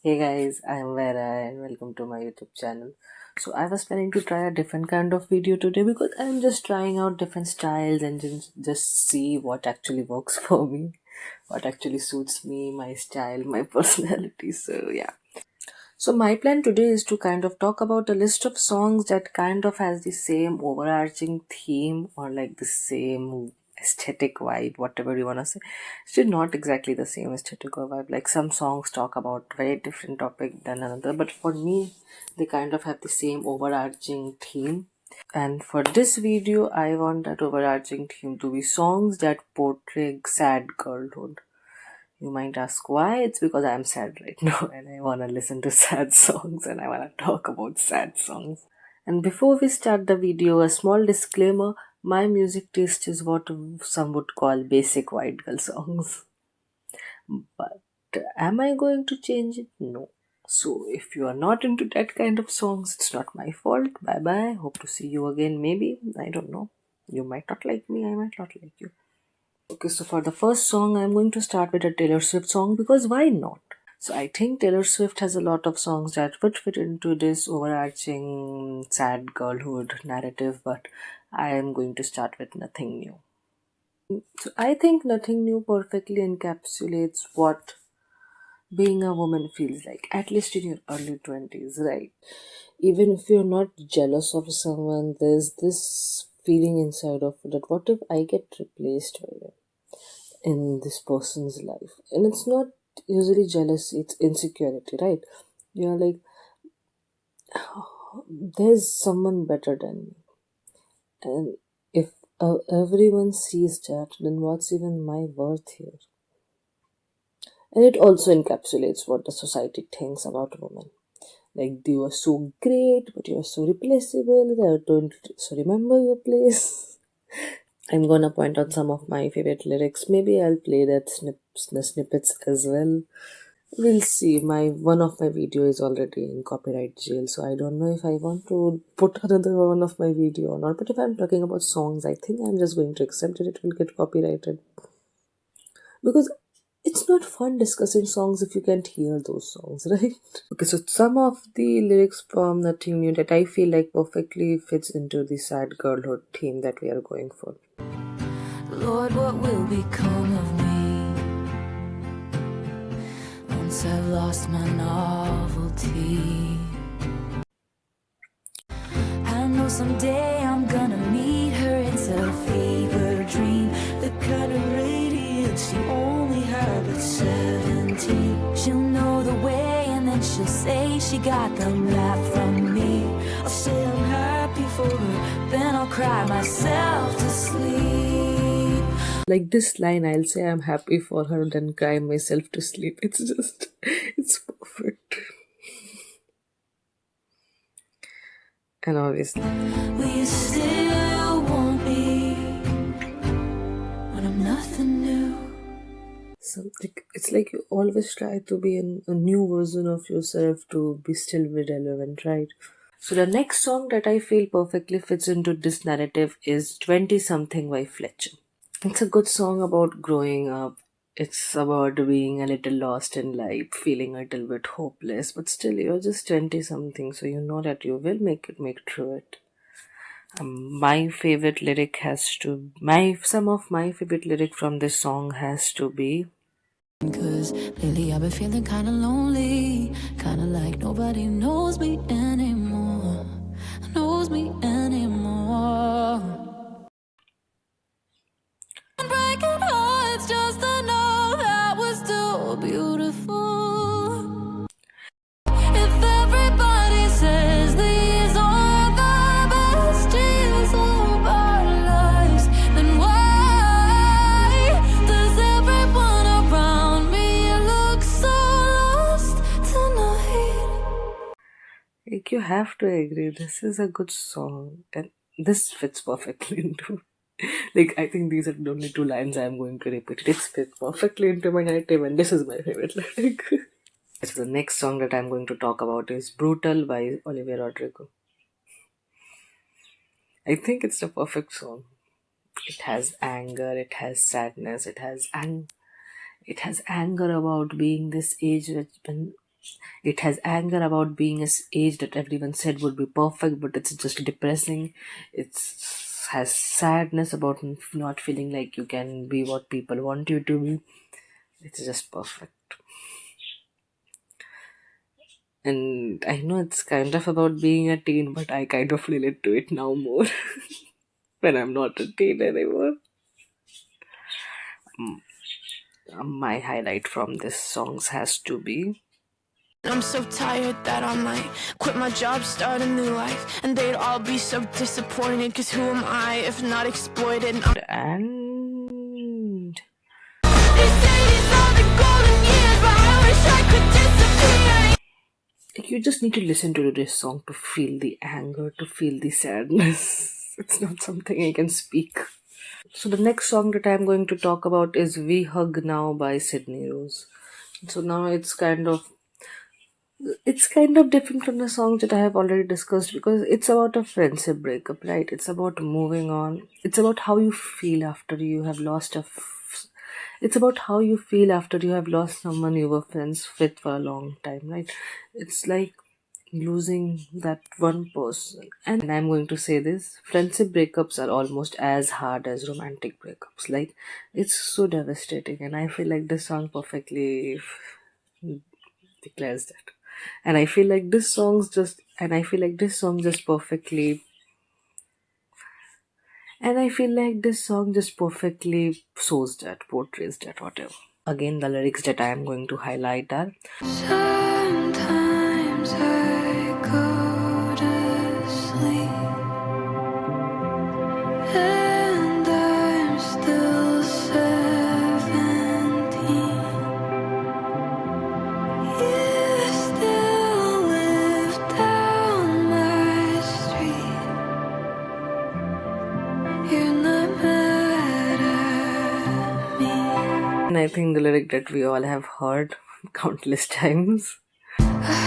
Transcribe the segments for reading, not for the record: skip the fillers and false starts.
Hey guys, I'm Vera and welcome to my YouTube channel. So I was planning to try a different kind of video today because I'm just trying out different styles and just see what actually works for me, what actually suits me, my style, my personality. So yeah. So my plan today is to kind of talk about a list of songs that kind of has the same overarching theme or like the same aesthetic vibe, whatever you wanna say. Still not exactly the same aesthetic or vibe. Like some songs talk about very different topic than another, but for me, they kind of have the same overarching theme. And for this video, I want that overarching theme to be songs that portray sad girlhood. You might ask why? It's because I'm sad right now and I want to listen to sad songs and I want to talk about sad songs. And before we start the video, a small disclaimer, my music taste is what some would call basic white girl songs. But am I going to change it? No. So if you are not into that kind of songs, it's not my fault. Bye bye. Hope to see you again, maybe. I don't know. You might not like me, I might not like you. Okay, so for the first song, I'm going to start with a Taylor Swift song because why not? So I think Taylor Swift has a lot of songs that would fit into this overarching sad girlhood narrative, but I am going to start with Nothing New. So I think Nothing New perfectly encapsulates what being a woman feels like, at least in your early 20s, right? Even if you're not jealous of someone, there's this feeling inside of that what if I get replaced by them in this person's life? And it's not usually jealousy, it's insecurity, right? You're like, there's someone better than me. And if everyone sees that, then what's even my worth here? And it also encapsulates what the society thinks about women. Like, you are so great, but you are so replaceable. I don't so remember your place. I'm gonna point out some of my favorite lyrics. Maybe I'll play the snippets as well. We'll see. My one of my video is already in copyright jail, so I don't know if I want to put another one of my video or not. But if I'm talking about songs, I think I'm just going to accept that it will get copyrighted because it's not fun discussing songs if you can't hear those songs, right? Okay, so some of the lyrics from Nothing New that I feel like perfectly fits into the sad girlhood theme that we are going for. Lord, what will become of me once I've lost my novelty? I know someday I'm gonna meet her. It's a fever dream, the kind of radiance she only had at 17. She'll know the way and then she'll say she got the laugh from me. I'll say I'm happy for her, then I'll cry myself to sleep. Like this line, I'll say I'm happy for her, then cry myself to sleep. It's perfect. And obviously, Will you still want me when I'm nothing new? something, it's like you always try to be a new version of yourself to be still be relevant, right? So the next song that I feel perfectly fits into this narrative is 20 Something by Fletcher. It's a good song about growing up. It's about being a little lost in life, feeling a little bit hopeless, but still you're just 20 something, so you know that you will make through it. My favorite lyric has to my some of my favorite lyric from this song has to be, Cause lately I've been feeling kinda lonely, kinda like nobody knows me anymore. Knows me anymore. Breaking hearts just to know that we're still beautiful. If everybody says these are the best years of our lives, then why does everyone around me look so lost tonight? like, you have to agree, this is a good song, and this fits perfectly into. Like, I think these are the only two lines I'm going to repeat. It fits perfectly into my narrative, and this is my favorite lyric. So the next song that I'm going to talk about is Brutal by Olivia Rodrigo. I think it's the perfect song. It has anger, it has sadness, it has anger about being this age when It has anger about being a age that everyone said would be perfect, but it's just depressing. It has sadness about not feeling like you can be what people want you to be. It's just perfect. And I know it's kind of about being a teen, but I kind of relate to it now more when I'm not a teen anymore. My highlight from this songs has to be I'm so tired that I might quit my job, start a new life, and they'd all be so disappointed, cause who am I if not exploited? and They say these are the golden years, but I wish I could disappear. like, you just need to listen to this song to feel the anger, to feel the sadness. It's not something I can speak. So the next song that I'm going to talk about is "We Hug Now" by Sydney Rose. So now it's kind of different from the songs that I have already discussed because it's about a friendship breakup, right? It's about moving on. It's about how you feel after you have lost it's about how you feel after you have lost someone you were friends with for a long time, right? It's like losing that one person. And I'm going to say this, friendship breakups are almost as hard as romantic breakups. Like, it's so devastating, and I feel like this song perfectly declares that. And I feel like this song just perfectly and I feel like this song just perfectly shows that, portrays that, whatever. Again, the lyrics that I am going to highlight are sometimes I go to sleep and I'm still 17. You still live down my street. You're not mad at me. And I think the lyric that we all have heard countless times. I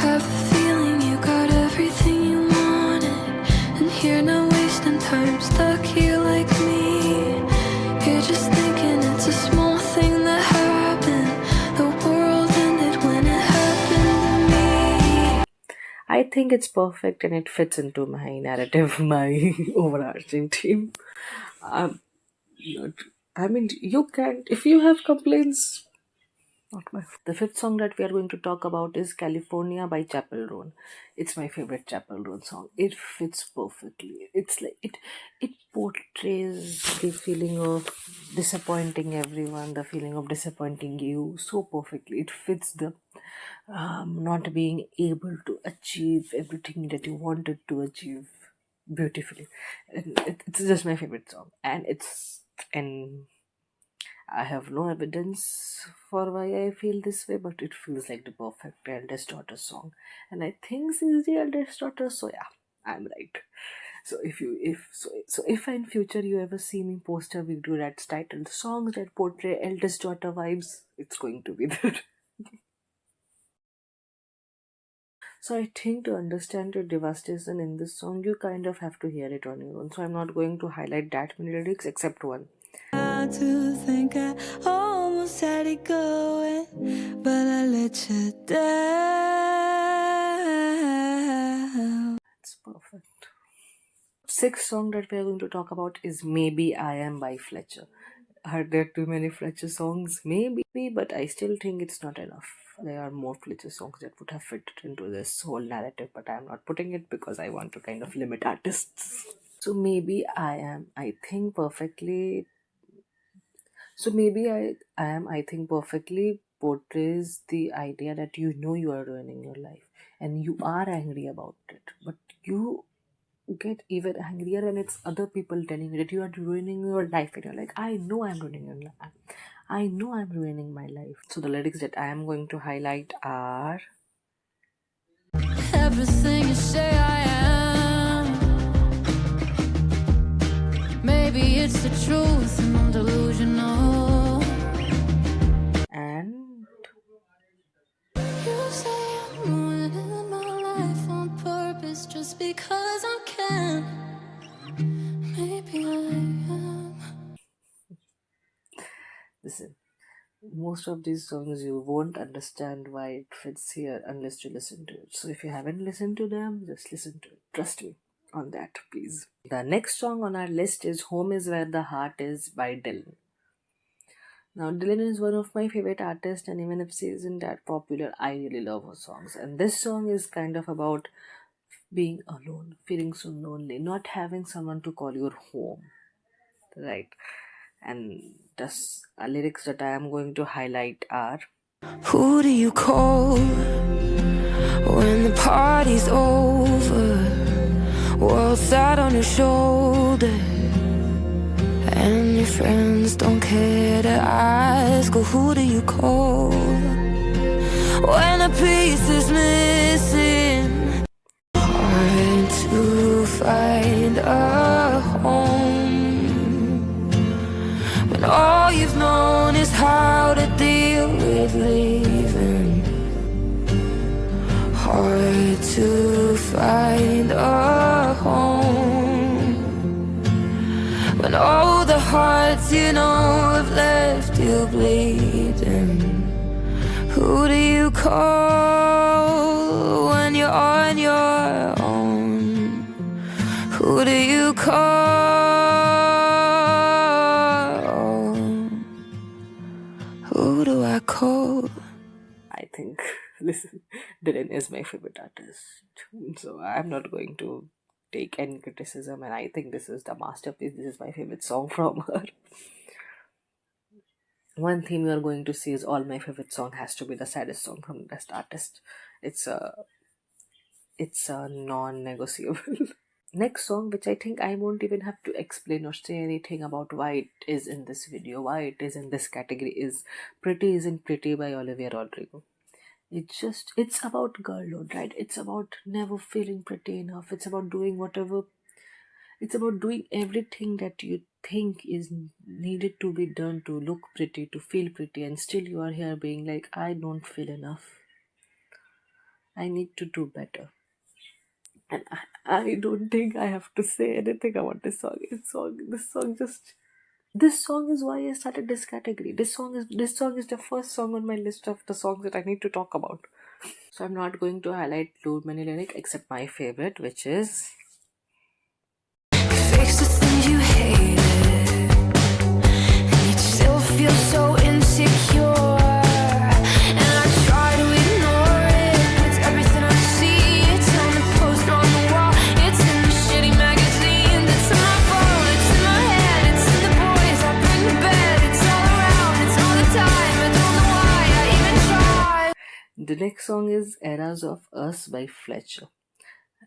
have the feeling you got everything you wanted, and you're not wasting time stuck here like me. You're just thinking it's a small thing that happened. The world ended when it happened to me. I think it's perfect and it fits into my narrative, my overarching theme. Um, not, I mean, you can, if you have complaints, not my. The fifth song that we are going to talk about is California by Chapel Roan. It's my favorite Chapel Roan song. It fits perfectly. It's like it portrays the feeling of disappointing everyone, the feeling of disappointing you so perfectly. It fits the not being able to achieve everything that you wanted to achieve beautifully. And it's just my favorite song, and I have no evidence for why I feel this way, but it feels like the perfect eldest daughter song. And I think she's the eldest daughter, so yeah, I'm right. So if in future you ever see me post a video that's titled "Songs that portray eldest daughter vibes," it's going to be there. So I think to understand the devastation in this song, you kind of have to hear it on your own. So I'm not going to highlight that many lyrics except one. To think I almost had it going, but I let you down. It's perfect. Sixth song that we are going to talk about is "Maybe I Am" by Fletcher. Are there too many Fletcher songs? Maybe, but I still think it's not enough. There are more Fletcher songs that would have fit into this whole narrative, but I'm not putting it because I want to kind of limit artists. So maybe I am, I think perfectly So maybe I am, I think perfectly portrays the idea that you know you are ruining your life and you are angry about it. But you get even angrier when it's other people telling you that you are ruining your life and you're like, I know I'm ruining your life. I know I'm ruining my life. So the lyrics that I am going to highlight are everything you say I am. Maybe it's the truth and I'm delusional. And you say I'm ruining my life on purpose just because I can. Maybe I am. Listen. most of these songs you won't understand why it fits here unless you listen to it. So if you haven't listened to them, just listen to it. Trust me on that, please. The next song on our list is Home Is Where the Heart Is by Dylan. Now, Dylan is one of my favorite artists, and even if she isn't that popular, I really love her songs. And this song is kind of about being alone, feeling so lonely, not having someone to call your home, right? And the lyrics that I am going to highlight are: Who do you call when the party's over? World sat on your shoulder, and your friends don't care to ask. Or who do you call when a piece is missing? Hard to find a home when all you've known is how to deal with leaving. Hard to find a home when all the hearts you know have left you bleeding. Who do you call when you're on your own? Who do you call? Who do I call? I think, listen, Dylan is my favorite artist. So I'm not going to take any criticism, and I think this is the masterpiece. This is my favorite song from her. One theme you are going to see is all my favorite song has to be the saddest song from the best artist. It's a non-negotiable. Next song, which I think I won't even have to explain or say anything about why it is in this video, why it is in this category, is Pretty Isn't Pretty by Olivia Rodrigo. It's about girlhood, right? It's about never feeling pretty enough. It's about doing everything that you think is needed to be done to look pretty, to feel pretty, and still you are here being like, I don't feel enough. I need to do better. And I don't think I have to say anything about this song. This song is why I started this category. This song is the first song on my list of the songs that I need to talk about. So I'm not going to highlight too many lyrics except my favorite, which is Fix the things you hated, and you still feel so insecure. And I try to ignore it, but it's everything I see. It's on the poster on the wall, it's in the shitty magazine. It's in my phone, it's in my head, it's in the boys I bring to bed. It's all around, it's all the time. I don't know why I even try. the next song is Eras of Us by Fletcher.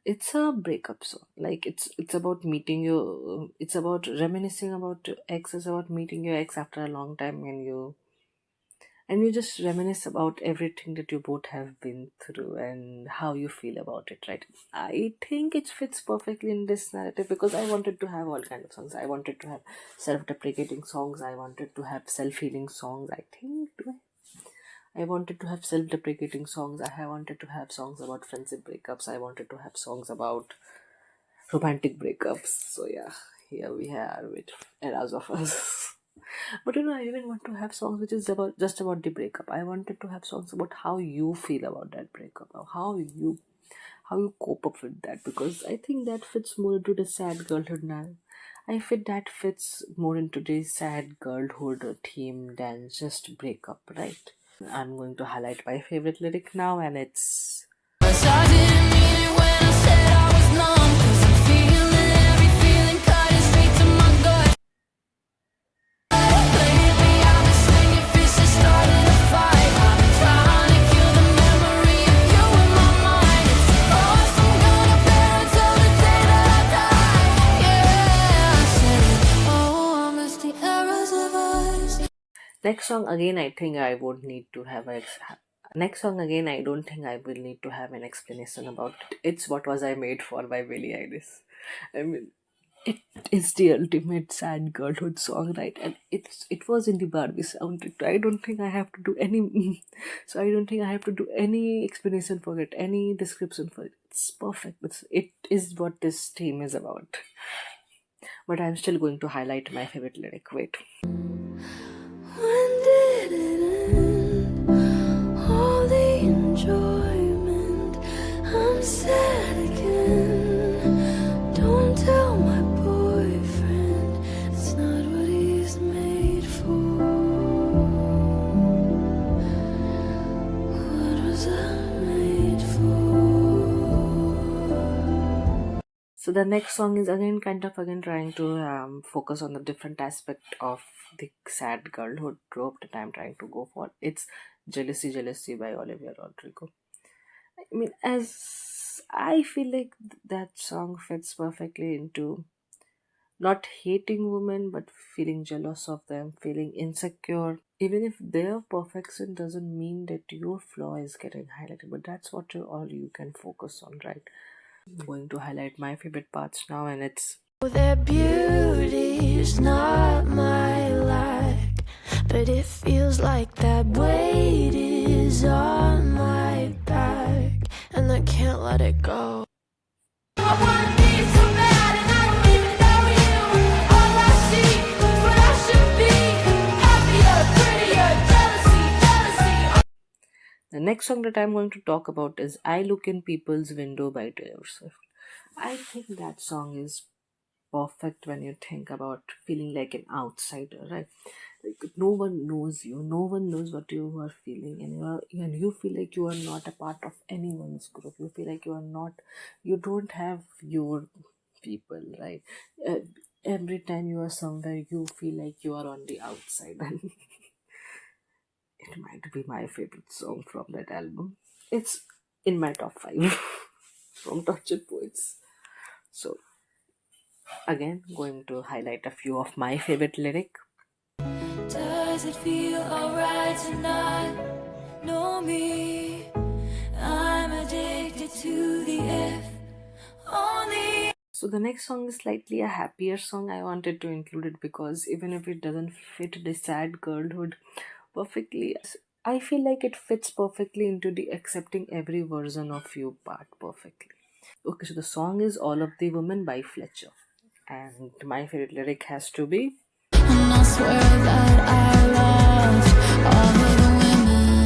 It's a breakup song. Like it's about meeting your. It's about reminiscing about your ex. It's about meeting your ex after a long time, and you just reminisce about everything that you both have been through and how you feel about it, right? I think it fits perfectly in this narrative because I wanted to have all kind of songs. I wanted to have self-deprecating songs. I wanted to have self-healing songs. I wanted to have self-deprecating songs. I wanted to have songs about friendship breakups. I wanted to have songs about romantic breakups. So yeah, here we are with Eras of Us. But I didn't want to have songs which is about just about the breakup. I wanted to have songs about how you feel about that breakup, or how you cope up with that, because I think that fits more into the sad girlhood now. That fits more into the sad girlhood theme than just breakup, right? I'm going to highlight my favorite lyric now, and it's I didn't mean it when I said I was numb, 'cause I'm feeling every feeling cutting straight to my gut. Lately I've been slinging fists and starting a fight. I've been trying to kill the memory of you in my mind. It's the cost I'm gonna bear until the day that I die. Yeah, I said, oh, I miss the eras of us. next song again. I think I won't need to have a next song again. I don't think I will need to have an explanation about it. It's What Was I Made For by Billie Eilish. I mean, it is the ultimate sad girlhood song, right? And it was in the Barbie soundtrack. I don't think I have to do any so I don't think I have to do any explanation for it, any description for it. It's perfect. It is what this theme is about. But I'm still going to highlight my favorite lyric. Wait. When did it sad again. Don't tell my boyfriend it's not what he's made for. What was I made for? So the next song is again trying to focus on the different aspect of the sad girlhood trope that I'm trying to go for. It's Jealousy Jealousy by Olivia Rodrigo. I mean, as I feel like that song fits perfectly into not hating women but feeling jealous of them, feeling insecure. Even if their perfection doesn't mean that your flaw is getting highlighted, but that's what all you can focus on, right? I'm going to highlight my favorite parts now, and it's Their beauty's not my like, but it feels like that weight is on my back, and I can't let it go. I wanna be so bad, and I don't even know you. All I see is what I should be. Happier, prettier, jealousy, jealousy. the next song that I'm going to talk about is I Look in People's Window by Taylor Swift. I think that song is perfect when you think about feeling like an outsider, right? Like no one knows you, no one knows what you are feeling, and you feel like you are not a part of anyone's group. You feel like you don't have your people, right? Uh, every time you are somewhere, you feel like you are on the outside, and it might be my favorite song from that album. It's in my top five from Tortured Poets. So again, going to highlight a few of my favorite lyric. Does it feel alright to not know me? I'm addicted to the F only. So the next song is slightly a happier song. I wanted to include it because even if it doesn't fit the sad girlhood perfectly, I feel like it fits perfectly into the accepting every version of you part perfectly. Okay, so the song is All of the Women by Fletcher. And my favorite lyric has to be And I swear that I loved all of the women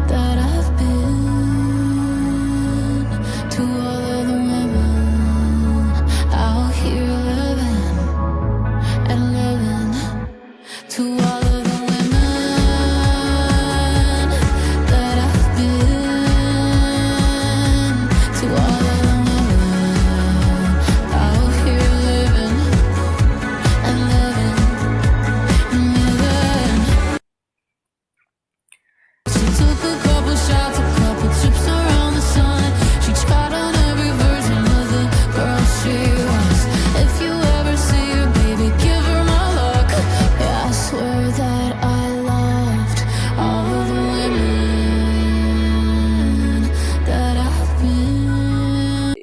that I've been, to all of the women out here living and living, to all of the women that I've been, to all of the women out here living and living and living. She took a couple shots, a couple trips around the sun. She tried on every version of the girl she was. If you ever see her, baby, give her my luck. Yeah, I swear that I loved all of the women that I've been.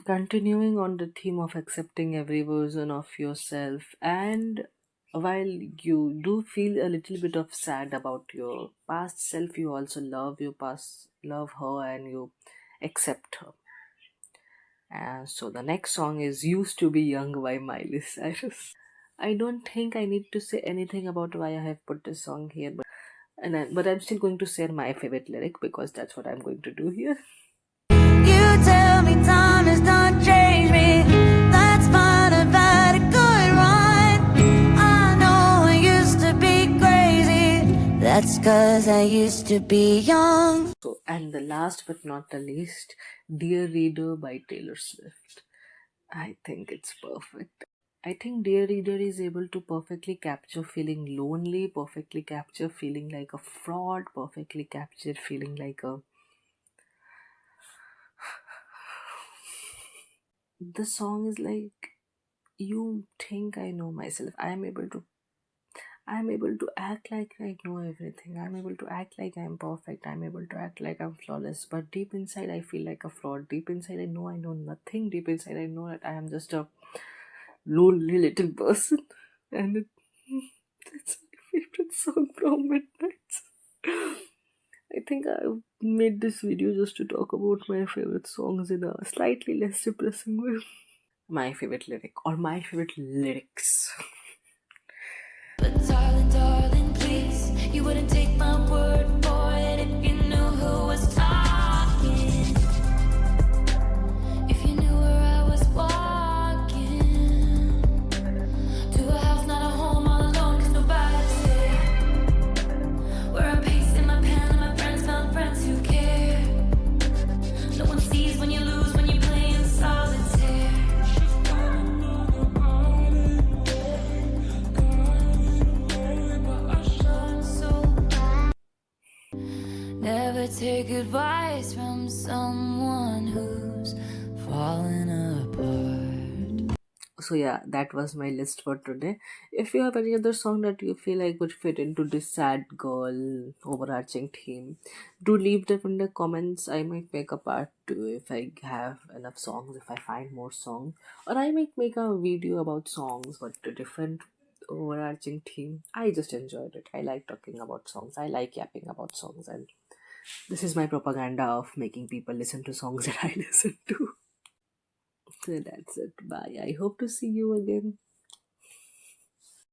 continuing on the theme of accepting every version of yourself. And while you do feel a little bit of sad about your past self, you also love your past, love her, and you accept her. And so the next song is Used to Be Young by Miley Cyrus. I don't think I need to say anything about why I have put this song here, but I'm still going to share my favorite lyric because that's what I'm going to do here. You tell me time has not changed me. That's fine, I've had a good run. I know I used to be crazy. That's 'cause I used to be young. So, and the last but not the least, Dear Reader by Taylor Swift. I think it's perfect. I think Dear Reader is able to perfectly capture feeling lonely, perfectly capture feeling like a fraud, perfectly capture feeling like a. The song is like, you think I know myself. I'm able to act like I know everything. I'm able to act like I'm perfect. I'm able to act like I'm flawless. But deep inside, I feel like a fraud. Deep inside, I know nothing. Deep inside, I know that I am just a lonely little person. And that's my favorite song from Midnight. I think I made this video just to talk about my favorite songs in a slightly less depressing way. My favorite lyric, or my favorite lyrics. But darling, darling, please, you wouldn't take my word for it if you knew who was talking. take advice from someone who's falling apart. So yeah, that was my list for today. If you have any other song that you feel like would fit into this sad girl overarching theme, do leave them in the comments. I might make a part 2 if I have enough songs, if I find more songs, or I might make a video about songs but a different overarching theme. I just enjoyed it. I like talking about songs. I like yapping about songs, and this is my propaganda of making people listen to songs that I listen to. So that's it. Bye. I hope to see you again.